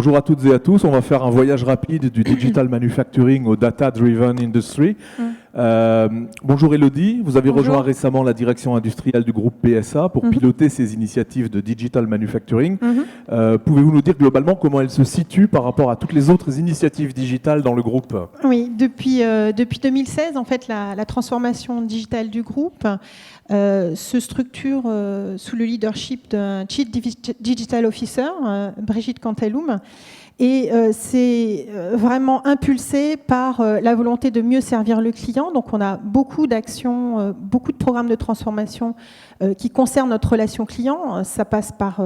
Bonjour à toutes et à tous. On va faire un voyage rapide du digital manufacturing au data-driven industry. Bonjour Elodie, vous avez rejoint récemment la direction industrielle du groupe PSA pour piloter ces initiatives de digital manufacturing. Pouvez-vous nous dire globalement comment elles se situent par rapport à toutes les autres initiatives digitales dans le groupe? Oui, depuis 2016, en fait, la transformation digitale du groupe se structure sous le leadership d'un Chief Digital Officer, Brigitte Canteloum. Et c'est vraiment impulsé par la volonté de mieux servir le client. Donc on a beaucoup d'actions, beaucoup de programmes de transformation qui concernent notre relation client. Ça passe par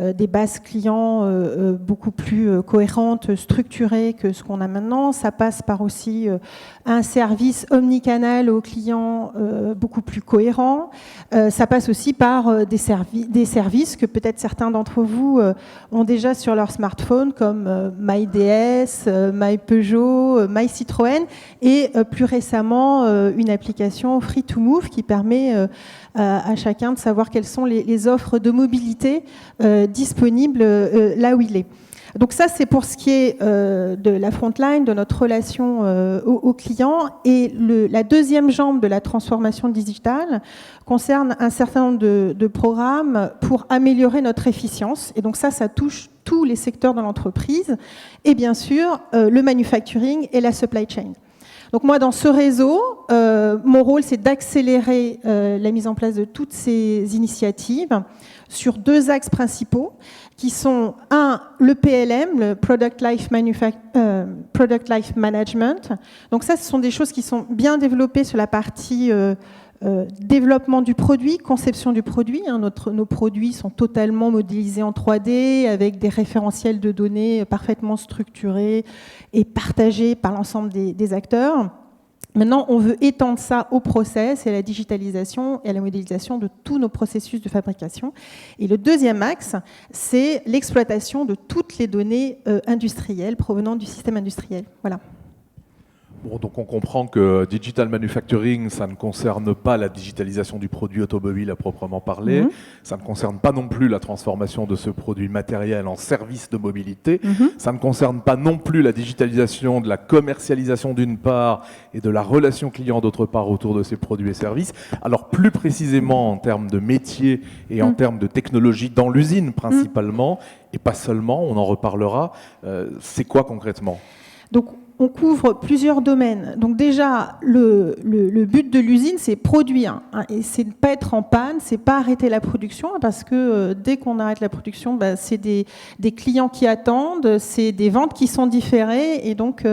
des bases clients beaucoup plus cohérentes, structurées que ce qu'on a maintenant. Ça passe par aussi un service omnicanal aux clients beaucoup plus cohérent. Ça passe aussi par des services que peut-être certains d'entre vous ont déjà sur leur smartphone, comme MyDS, MyPeugeot, MyCitroën, et plus récemment une application Free2Move qui permet à chacun de savoir quelles sont les offres de mobilité disponibles là où il est. Donc ça, c'est pour ce qui est de la frontline, de notre relation aux clients. Et la deuxième jambe de la transformation digitale concerne un certain nombre de programmes pour améliorer notre efficience. Et donc ça touche tous les secteurs de l'entreprise. Et bien sûr, le manufacturing et la supply chain. Donc moi, dans ce réseau, mon rôle, c'est d'accélérer la mise en place de toutes ces initiatives sur deux axes principaux, qui sont le PLM, le Product Life Management. Donc ça, ce sont des choses qui sont bien développées sur la partie développement du produit, conception du produit. Nos produits sont totalement modélisés en 3D avec des référentiels de données parfaitement structurés et partagés par l'ensemble des acteurs. Maintenant, on veut étendre ça au process et à la digitalisation et à la modélisation de tous nos processus de fabrication. Et le deuxième axe, c'est l'exploitation de toutes les données industrielles provenant du système industriel. Voilà. Bon, donc on comprend que digital manufacturing, ça ne concerne pas la digitalisation du produit automobile à proprement parler, ça ne concerne pas non plus la transformation de ce produit matériel en service de mobilité, ça ne concerne pas non plus la digitalisation de la commercialisation d'une part et de la relation client d'autre part autour de ces produits et services. Alors plus précisément en termes de métier et en termes de technologie dans l'usine principalement, et pas seulement, on en reparlera, c'est quoi concrètement? Donc, on couvre plusieurs domaines. Donc déjà, le but de l'usine, c'est produire. Et c'est ne pas être en panne, c'est pas arrêter la production, parce que dès qu'on arrête la production, c'est des clients qui attendent, c'est des ventes qui sont différées, et donc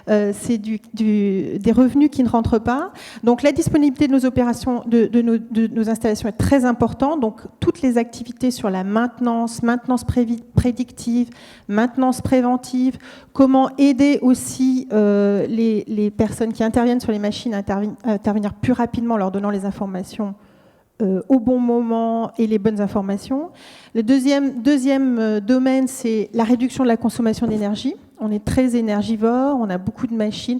c'est des revenus qui ne rentrent pas. Donc la disponibilité de nos opérations, de nos installations est très importante. Donc toutes les activités sur la maintenance prédictive, maintenance préventive, comment aider aussi les personnes qui interviennent sur les machines à intervenir plus rapidement, leur donnant les informations au bon moment et les bonnes informations. Le deuxième domaine, c'est la réduction de la consommation d'énergie. On est très énergivore, on a beaucoup de machines.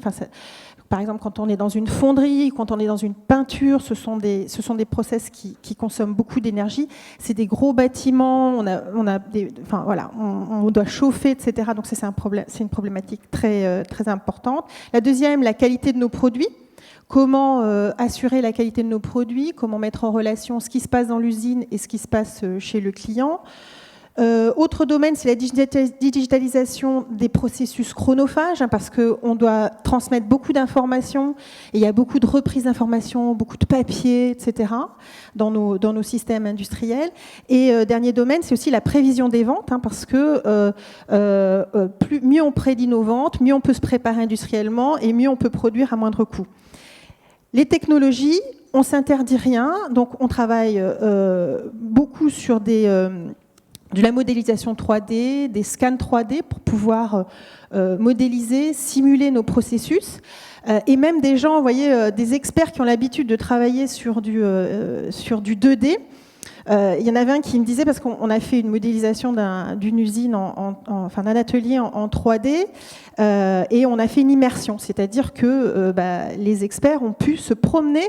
Par exemple, quand on est dans une fonderie, quand on est dans une peinture, ce sont des process qui consomment beaucoup d'énergie. C'est des gros bâtiments, on doit chauffer, etc. Donc ça, c'est une problématique très, très importante. La deuxième, la qualité de nos produits. Comment assurer la qualité de nos produits, comment mettre en relation ce qui se passe dans l'usine et ce qui se passe chez le client. Autre domaine, c'est la digitalisation des processus chronophages, parce qu'on doit transmettre beaucoup d'informations, et il y a beaucoup de reprises d'informations, beaucoup de papier, etc., dans nos systèmes industriels. Et dernier domaine, c'est aussi la prévision des ventes, parce que mieux on prédit nos ventes, mieux on peut se préparer industriellement, et mieux on peut produire à moindre coût. Les technologies, on ne s'interdit rien, donc on travaille beaucoup sur de la modélisation 3D, des scans 3D pour pouvoir modéliser, simuler nos processus. Et même des gens, vous voyez, des experts qui ont l'habitude de travailler sur du 2D. Il y en avait un qui me disait, parce qu'on a fait une modélisation d'une usine, d'un atelier en 3D, et on a fait une immersion, c'est-à-dire que les experts ont pu se promener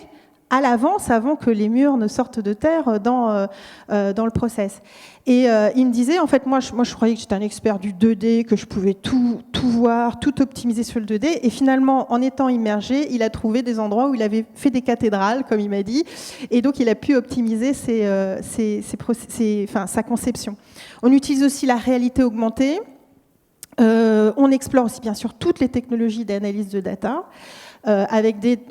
à l'avance, avant que les murs ne sortent de terre dans le process. Et il me disait, en fait, moi je croyais que j'étais un expert du 2D, que je pouvais tout voir, tout optimiser sur le 2D. Et finalement, en étant immergé, il a trouvé des endroits où il avait fait des cathédrales, comme il m'a dit. Et donc, il a pu optimiser sa conception. On utilise aussi la réalité augmentée. On explore aussi, bien sûr, toutes les technologies d'analyse de data. Où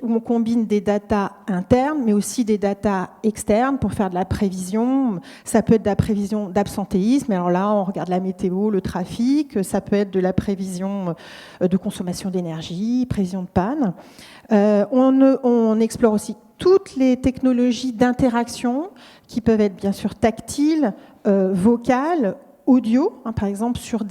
on combine des datas internes, mais aussi des datas externes pour faire de la prévision. Ça peut être de la prévision d'absentéisme. Alors là, on regarde la météo, le trafic. Ça peut être de la prévision de consommation d'énergie, prévision de panne. On explore aussi toutes les technologies d'interaction qui peuvent être bien sûr tactiles, vocales, audio. Par exemple, sur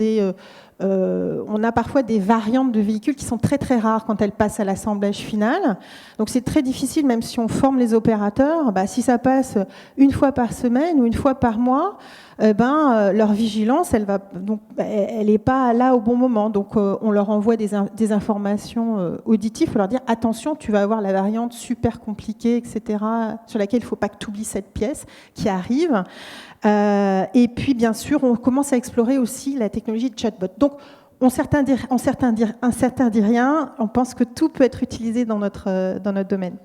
on a parfois des variantes de véhicules qui sont très très rares quand elles passent à l'assemblage final. Donc c'est très difficile, même si on forme les opérateurs, si ça passe une fois par semaine ou une fois par mois, leur vigilance, elle n'est pas là au bon moment. Donc on leur envoie des informations auditives pour leur dire attention, tu vas avoir la variante super compliquée, etc., sur laquelle il ne faut pas que tu oublies cette pièce qui arrive. Et puis, bien sûr, on commence à explorer aussi la technologie de chatbot. Donc, certains disent rien, on pense que tout peut être utilisé dans notre domaine.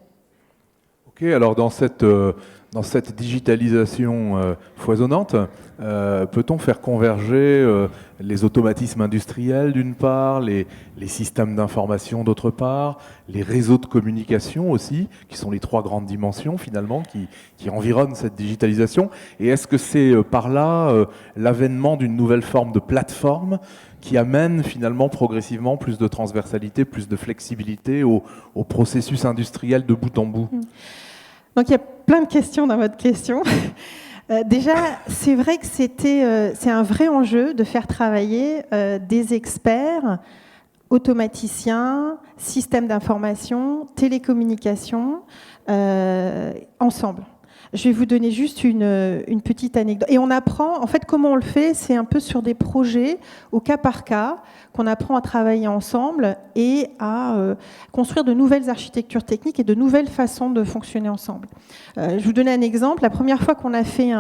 Ok, alors dans cette digitalisation foisonnante, peut-on faire converger les automatismes industriels d'une part, les systèmes d'information d'autre part, les réseaux de communication aussi, qui sont les trois grandes dimensions finalement qui environnent cette digitalisation? Et est-ce que c'est par là l'avènement d'une nouvelle forme de plateforme qui amène finalement progressivement plus de transversalité, plus de flexibilité au processus industriel de bout en bout? Donc il y a plein de questions dans votre question. Déjà, c'est vrai que c'est un vrai enjeu de faire travailler des experts, automaticiens, systèmes d'information, télécommunications, ensemble. Je vais vous donner juste une petite anecdote. Et on apprend, en fait, comment on le fait, c'est un peu sur des projets au cas par cas qu'on apprend à travailler ensemble et à construire de nouvelles architectures techniques et de nouvelles façons de fonctionner ensemble. Je vais vous donner un exemple. La première fois qu'on a fait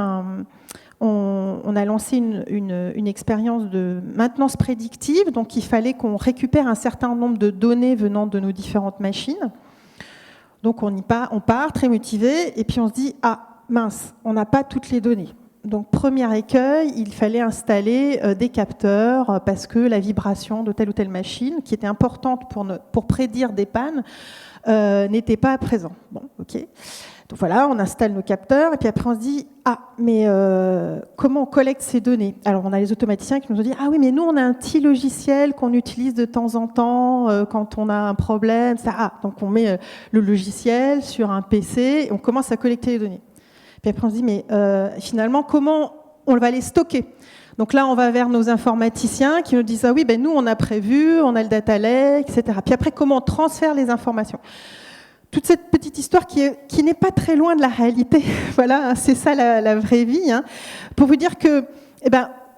on a lancé une expérience de maintenance prédictive, donc il fallait qu'on récupère un certain nombre de données venant de nos différentes machines. Donc on part très motivé et puis on se dit « Ah mince, on n'a pas toutes les données ». Donc premier écueil, il fallait installer des capteurs parce que la vibration de telle ou telle machine, qui était importante pour prédire des pannes, n'était pas présente. Bon, ok. Donc voilà, on installe nos capteurs et puis après on se dit « Ah, mais comment on collecte ces données ?» Alors on a les automaticiens qui nous ont dit « Ah oui, mais nous on a un petit logiciel qu'on utilise de temps en temps quand on a un problème. » Donc on met le logiciel sur un PC et on commence à collecter les données. Puis après on se dit « Mais finalement, comment on va les stocker ?» Donc là, on va vers nos informaticiens qui nous disent « Ah oui, nous on a prévu, on a le data lake, etc. » Puis après, comment on transfère les informations ? Toute cette petite histoire qui n'est pas très loin de la réalité. Voilà, c'est ça la vraie vie. Pour vous dire que,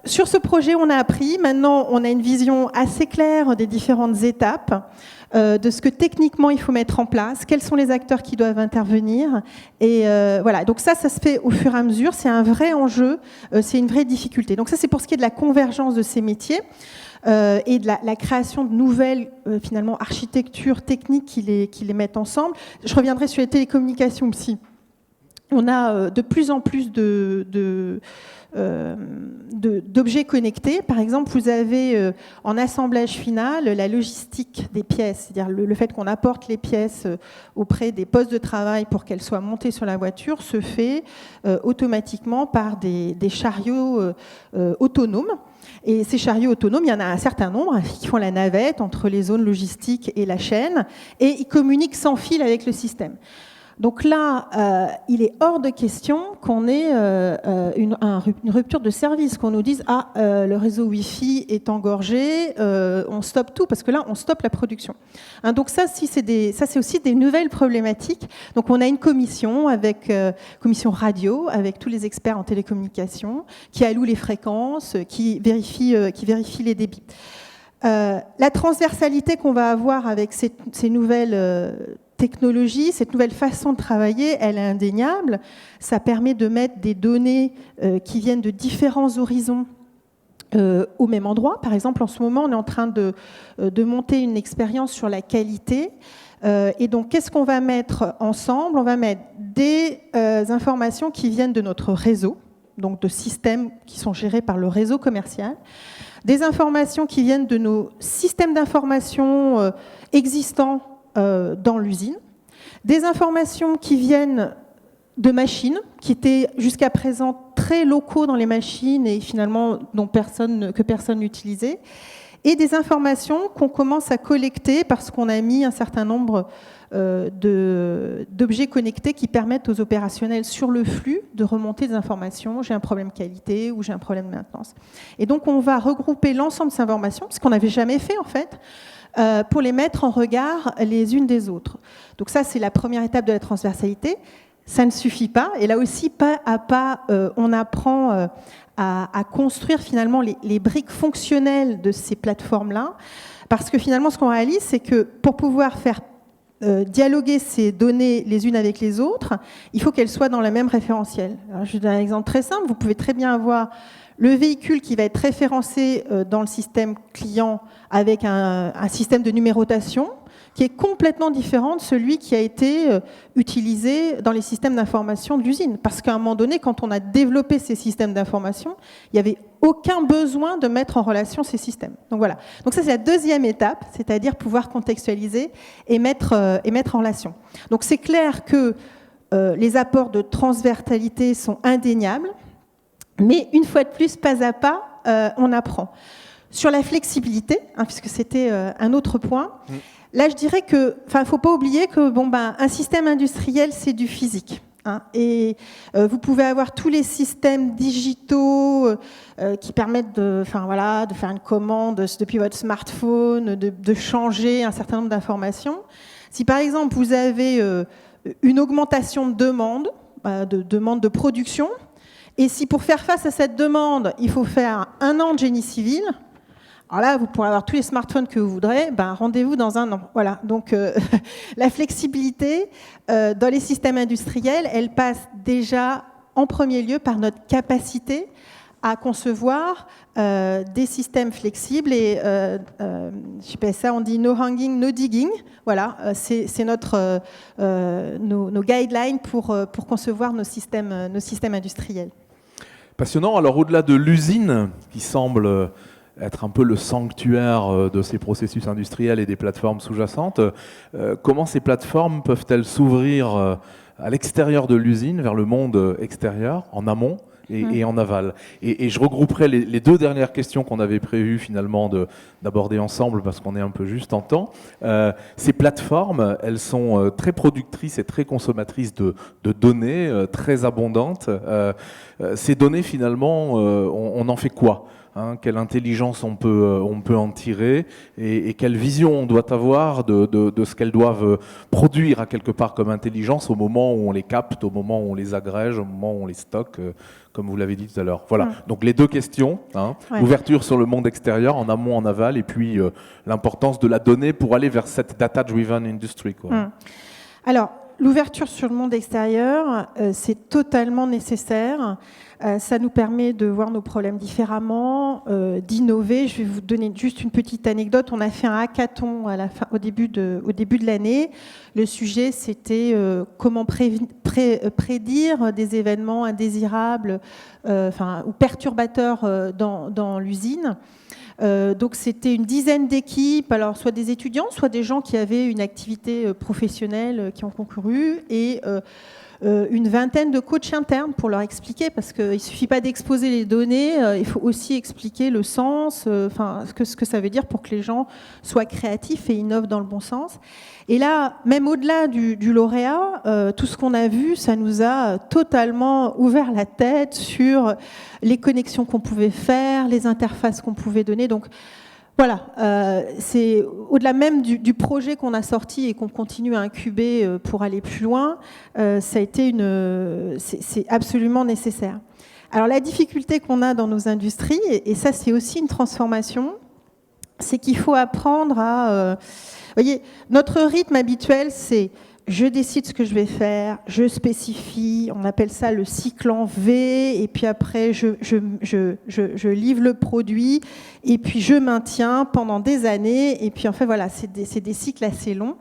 sur ce projet, on a appris. Maintenant, on a une vision assez claire des différentes étapes, de ce que techniquement il faut mettre en place, quels sont les acteurs qui doivent intervenir. Et voilà. Donc ça se fait au fur et à mesure. C'est un vrai enjeu, c'est une vraie difficulté. Donc ça, c'est pour ce qui est de la convergence de ces métiers. Et de la création de nouvelles finalement architectures techniques qui les mettent ensemble. Je reviendrai sur les télécommunications aussi. On a de plus en plus d'objets connectés. Par exemple, vous avez en assemblage final la logistique des pièces, c'est-à-dire le fait qu'on apporte les pièces auprès des postes de travail pour qu'elles soient montées sur la voiture se fait automatiquement par des chariots autonomes. Et ces chariots autonomes, il y en a un certain nombre qui font la navette entre les zones logistiques et la chaîne, et ils communiquent sans fil avec le système. Donc là, il est hors de question qu'on ait une rupture de service, qu'on nous dise « Ah, le réseau Wi-Fi est engorgé, on stoppe tout », parce que là, on stoppe la production. Donc ça, c'est aussi des nouvelles problématiques. Donc on a une commission, commission radio, avec tous les experts en télécommunications, qui alloue les fréquences, qui vérifie les débits. La transversalité qu'on va avoir avec ces nouvelles technologie, cette nouvelle façon de travailler, elle est indéniable. Ça permet de mettre des données qui viennent de différents horizons au même endroit. Par exemple, en ce moment, on est en train de monter une expérience sur la qualité. Et donc, qu'est-ce qu'on va mettre ensemble? On va mettre des informations qui viennent de notre réseau, donc de systèmes qui sont gérés par le réseau commercial, des informations qui viennent de nos systèmes d'information existants dans l'usine, des informations qui viennent de machines qui étaient jusqu'à présent très locaux dans les machines et finalement que personne n'utilisait, et des informations qu'on commence à collecter parce qu'on a mis un certain nombre d'objets connectés qui permettent aux opérationnels sur le flux de remonter des informations. J'ai un problème qualité ou j'ai un problème de maintenance. Et donc on va regrouper l'ensemble de ces informations, ce qu'on n'avait jamais fait en fait, pour les mettre en regard les unes des autres. Donc ça, c'est la première étape de la transversalité. Ça ne suffit pas. Et là aussi, pas à pas, on apprend à construire finalement les briques fonctionnelles de ces plateformes-là. Parce que finalement, ce qu'on réalise, c'est que pour pouvoir faire dialoguer ces données les unes avec les autres, il faut qu'elles soient dans le même référentiel. Alors, je vous donne un exemple très simple. Vous pouvez très bien avoir le véhicule qui va être référencé dans le système client avec un système de numérotation qui est complètement différent de celui qui a été utilisé dans les systèmes d'information de l'usine. Parce qu'à un moment donné, quand on a développé ces systèmes d'information, il n'y avait aucun besoin de mettre en relation ces systèmes. Donc voilà. Donc ça, c'est la deuxième étape, c'est-à-dire pouvoir contextualiser et mettre en relation. Donc c'est clair que les apports de transversalité sont indéniables, mais une fois de plus, pas à pas, on apprend. Sur la flexibilité, puisque c'était un autre point, là je dirais que, il ne faut pas oublier que un système industriel, c'est du physique. Et vous pouvez avoir tous les systèmes digitaux qui permettent de faire une commande depuis votre smartphone, de changer un certain nombre d'informations. Si par exemple vous avez une augmentation de demande de production, et si pour faire face à cette demande, il faut faire 1 an de génie civil, alors là, vous pourrez avoir tous les smartphones que vous voudrez, rendez-vous dans 1 an. Voilà. Donc, la flexibilité dans les systèmes industriels, elle passe déjà en premier lieu par notre capacité à concevoir des systèmes flexibles et chez PSA, on dit no hanging, no digging. Voilà, c'est nos guidelines pour concevoir nos systèmes industriels. Passionnant. Alors, au-delà de l'usine, qui semble être un peu le sanctuaire de ces processus industriels et des plateformes sous-jacentes, comment ces plateformes peuvent-elles s'ouvrir à l'extérieur de l'usine, vers le monde extérieur, en amont et en aval? Et je regrouperai les 2 dernières questions qu'on avait prévues finalement d'aborder ensemble, parce qu'on est un peu juste en temps. Ces plateformes, elles sont très productrices et très consommatrices de données, très abondantes. Ces données, finalement, on en fait quoi ? Quelle intelligence on peut en tirer et quelle vision on doit avoir de ce qu'elles doivent produire à quelque part comme intelligence au moment où on les capte, au moment où on les agrège, au moment où on les stocke, comme vous l'avez dit tout à l'heure. Voilà, donc les 2 questions, l'ouverture sur le monde extérieur, en amont, en aval, et puis l'importance de la donnée pour aller vers cette data-driven industry, quoi. Alors, l'ouverture sur le monde extérieur, c'est totalement nécessaire. Ça nous permet de voir nos problèmes différemment, d'innover. Je vais vous donner juste une petite anecdote. On a fait un hackathon au début de l'année. Le sujet, c'était comment prédire des événements indésirables ou perturbateurs dans l'usine. Donc c'était une dizaine d'équipes, alors soit des étudiants, soit des gens qui avaient une activité professionnelle qui ont concouru, et une vingtaine de coachs internes pour leur expliquer, parce qu'il ne suffit pas d'exposer les données, il faut aussi expliquer le sens, ce que ça veut dire pour que les gens soient créatifs et innovent dans le bon sens. Et là, même au-delà du lauréat, tout ce qu'on a vu, ça nous a totalement ouvert la tête sur les connexions qu'on pouvait faire, les interfaces qu'on pouvait donner. Donc voilà, c'est au-delà même du projet qu'on a sorti et qu'on continue à incuber pour aller plus loin, ça a été c'est absolument nécessaire. Alors la difficulté qu'on a dans nos industries, et ça c'est aussi une transformation, c'est qu'il faut apprendre à voyez, notre rythme habituel, c'est je décide ce que je vais faire, je spécifie, on appelle ça le cycle en V, et puis après je livre le produit, et puis je maintiens pendant des années, et puis en fait voilà, c'est des cycles assez longs.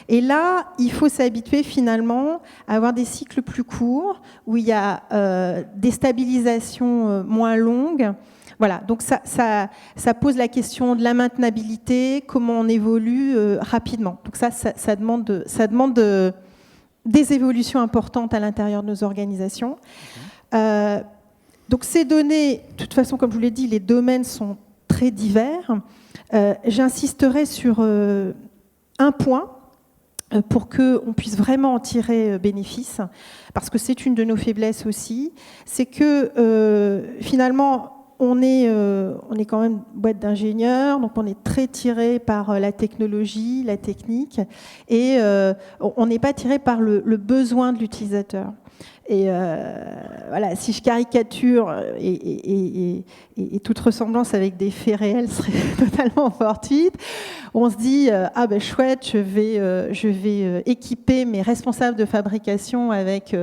Et là, il faut s'habituer finalement à avoir des cycles plus courts, où il y a des stabilisations moins longues. Voilà, donc ça pose la question de la maintenabilité, comment on évolue rapidement. Donc ça demande des évolutions importantes à l'intérieur de nos organisations. Donc ces données, de toute façon, comme je vous l'ai dit, les domaines sont très divers. J'insisterai sur un point pour qu'on puisse vraiment en tirer bénéfice, parce que c'est une de nos faiblesses aussi, c'est que finalement, on est quand même une boîte d'ingénieurs, donc on est très tiré par la technologie, la technique, et on n'est pas tiré par le besoin de l'utilisateur. Et voilà, si je caricature et toute ressemblance avec des faits réels serait totalement fortuite, on se dit ah ben chouette, je vais équiper mes responsables de fabrication avec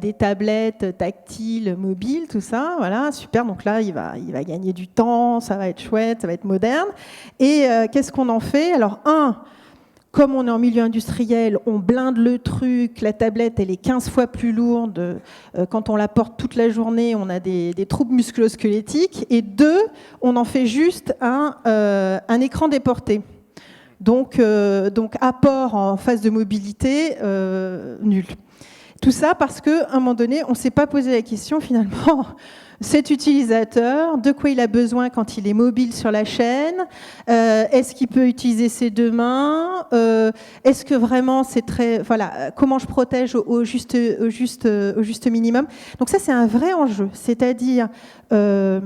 des tablettes tactiles, mobiles, tout ça, voilà, super. Donc là, il va gagner du temps, ça va être chouette, ça va être moderne. Et qu'est-ce qu'on en fait? Alors comme on est en milieu industriel, on blinde le truc, la tablette elle est 15 fois plus lourde, quand on la porte toute la journée, on a des troubles musculo-squelettiques, et 2, on en fait juste un écran déporté. Donc apport en phase de mobilité nul. Tout ça parce qu'à un moment donné, on ne s'est pas posé la question finalement, cet utilisateur, de quoi il a besoin quand il est mobile sur la chaîne, est-ce qu'il peut utiliser ses deux mains, est-ce que vraiment c'est très... Voilà, comment je protège au juste minimum. Donc ça c'est un vrai enjeu, c'est-à-dire de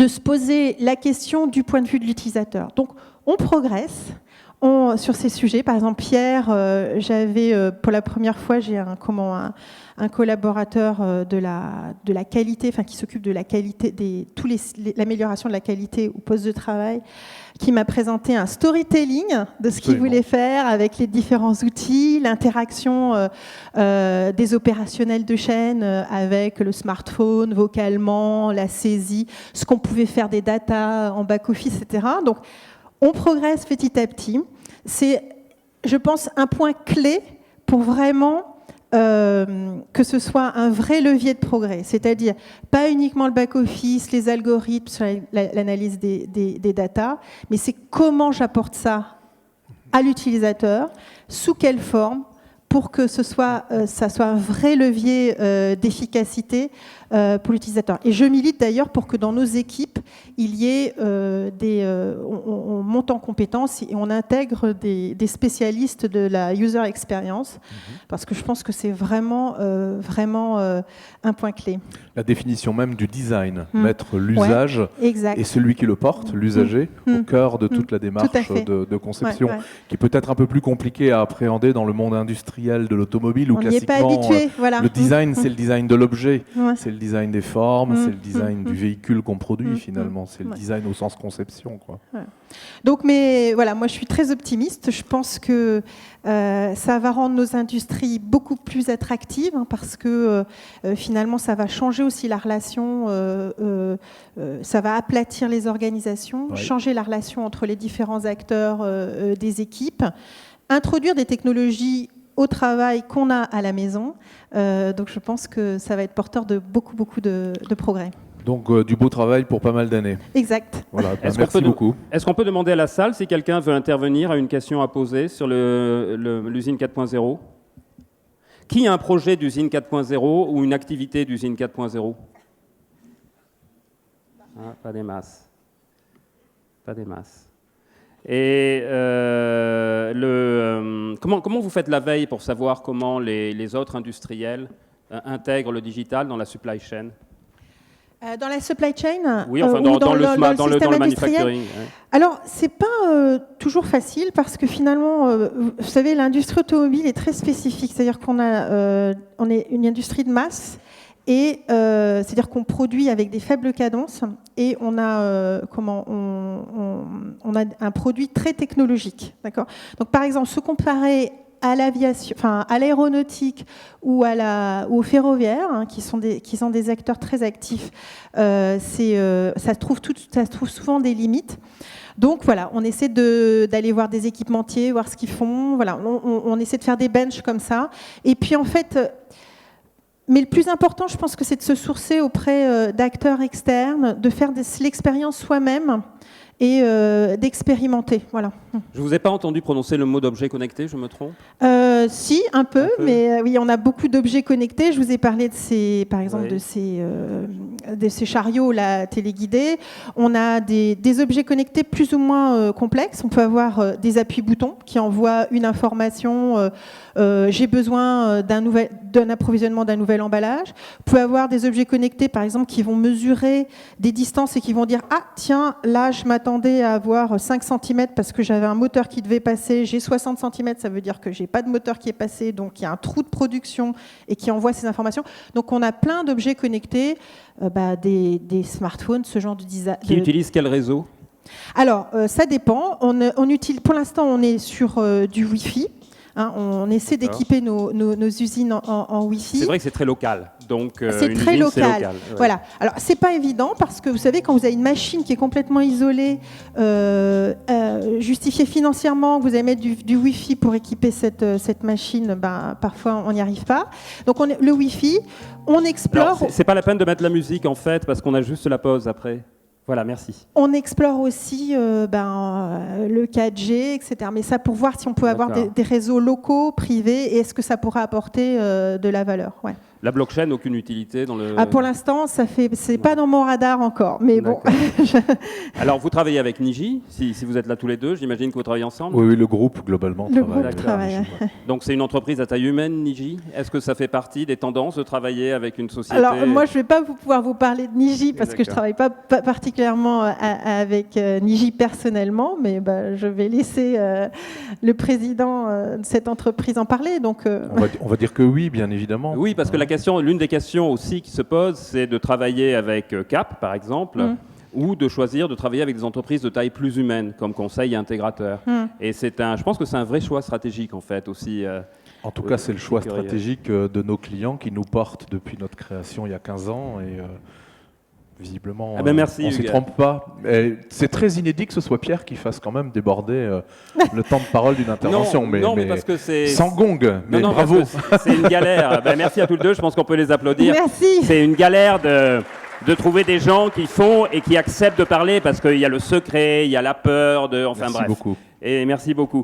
se poser la question du point de vue de l'utilisateur. Donc on progresse. Sur ces sujets, par exemple, Pierre, pour la première fois, j'ai un collaborateur de la qualité, enfin qui s'occupe de la qualité, l'amélioration de la qualité au poste de travail, qui m'a présenté un storytelling de ce qu'il voulait faire avec les différents outils, l'interaction des opérationnels de chaîne avec le smartphone, vocalement, la saisie, ce qu'on pouvait faire des data en back-office, etc. Donc, on progresse petit à petit. C'est, je pense, un point clé pour vraiment que ce soit un vrai levier de progrès. C'est-à-dire, pas uniquement le back-office, les algorithmes, l'analyse des datas, mais c'est comment j'apporte ça à l'utilisateur, sous quelle forme, pour que ça soit un vrai levier d'efficacité pour l'utilisateur. Et je milite d'ailleurs pour que dans nos équipes, il y ait on monte en compétences et on intègre des spécialistes de la user experience, parce que je pense que c'est vraiment un point clé. La définition même du design, mettre l'usage et celui qui le porte, l'usager, au cœur de toute la démarche de conception, qui peut être un peu plus compliquée à appréhender dans le monde industriel de l'automobile, où classiquement le design, c'est le design de l'objet, c'est le design des formes, c'est le design du véhicule qu'on produit finalement, c'est le design au sens conception, quoi. Donc, mais voilà, moi je suis très optimiste. Je pense que ça va rendre nos industries beaucoup plus attractives, parce que finalement ça va changer aussi la relation, ça va aplatir les organisations, changer la relation entre les différents acteurs des équipes, introduire des technologies au travail qu'on a à la maison. Donc je pense que ça va être porteur de beaucoup de progrès. Donc du beau travail pour pas mal d'années. Exact. Voilà, merci beaucoup. Est-ce qu'on peut demander à la salle si quelqu'un veut intervenir, a une question à poser sur l'usine 4.0 ? Qui a un projet d'usine 4.0 ou une activité d'usine 4.0 ? Pas des masses. Pas des masses. Et comment vous faites la veille pour savoir comment les autres industriels intègrent le digital dans la supply chain ? Dans la supply chain, oui, enfin dans le manufacturing. Alors, c'est pas toujours facile, parce que finalement, vous savez, l'industrie automobile est très spécifique. C'est-à-dire qu'on on est une industrie de masse, et c'est-à-dire qu'on produit avec des faibles cadences, et on on a un produit très technologique. D'accord ? Donc, par exemple, se comparer à l'aviation, enfin à l'aéronautique ou au ferroviaire, hein, qui sont des acteurs très actifs, ça trouve souvent des limites. Donc voilà, on essaie d'aller voir des équipementiers, voir ce qu'ils font. Voilà, on essaie de faire des benches comme ça. Et puis en fait, mais le plus important, je pense que c'est de se sourcer auprès d'acteurs externes, de faire l'expérience soi-même et d'expérimenter. Voilà. Je ne vous ai pas entendu prononcer le mot d'objet connecté, je me trompe ? Si, un peu, mais oui, on a beaucoup d'objets connectés. Je vous ai parlé par exemple, de ces chariots là, téléguidés. On a des objets connectés plus ou moins complexes. On peut avoir des appuis-boutons qui envoient une information. J'ai besoin d'un approvisionnement d'un nouvel emballage. Vous pouvez avoir des objets connectés, par exemple, qui vont mesurer des distances et qui vont dire « Ah, tiens, là, je m'attendais à avoir 5 cm parce que j'avais un moteur qui devait passer. J'ai 60 cm, ça veut dire que j'ai pas de moteur qui est passé, donc il y a un trou de production et qui envoie ces informations. » Donc, on a plein d'objets connectés, des smartphones, ce genre de design. Qui utilise quel réseau ? Alors, ça dépend. Pour l'instant, on est sur du Wi-Fi. Hein, on essaie d'équiper nos usines en Wi-Fi. C'est vrai que c'est très local. Donc, c'est très local. Ouais. Voilà. Alors, c'est pas évident parce que vous savez, quand vous avez une machine qui est complètement isolée, justifiée financièrement, que vous allez mettre du Wi-Fi pour équiper cette machine, parfois on n'y arrive pas. Donc, le Wi-Fi, on explore. Alors, c'est pas la peine de mettre la musique en fait, parce qu'on a juste la pause après. Voilà, merci. On explore aussi le 4G, etc. Mais ça pour voir si on peut avoir des réseaux locaux, privés, et est-ce que ça pourra apporter de la valeur. Ouais. La blockchain, aucune utilité dans le... Pour l'instant, c'est pas dans mon radar encore, mais bon. Alors, vous travaillez avec Niji, si vous êtes là tous les deux, j'imagine que vous travaillez ensemble. Oui, le groupe, globalement, travaille. Donc, c'est une entreprise à taille humaine, Niji. Est-ce que ça fait partie des tendances de travailler avec une société ? Alors, moi, je ne vais pas pouvoir vous parler de Niji, parce que je ne travaille pas particulièrement avec Niji personnellement, mais je vais laisser le président de cette entreprise en parler. Donc, on va dire que oui, bien évidemment. Oui, parce que l'une des questions aussi qui se pose, c'est de travailler avec Cap, par exemple, ou de choisir de travailler avec des entreprises de taille plus humaine, comme conseil et intégrateur. Et je pense que c'est un vrai choix stratégique, en fait, aussi. En tout cas, c'est le choix stratégique de nos clients qui nous portent depuis notre création il y a 15 ans. Et visiblement, merci, on ne s'y trompe pas. C'est très inédit que ce soit Pierre qui fasse quand même déborder le temps de parole d'une intervention. mais parce que c'est... Sans gong, mais bravo. C'est une galère. Merci à tous les deux, je pense qu'on peut les applaudir. Merci. C'est une galère de trouver des gens qui font et qui acceptent de parler, parce qu'il y a le secret, il y a la peur, Merci beaucoup. Et merci beaucoup.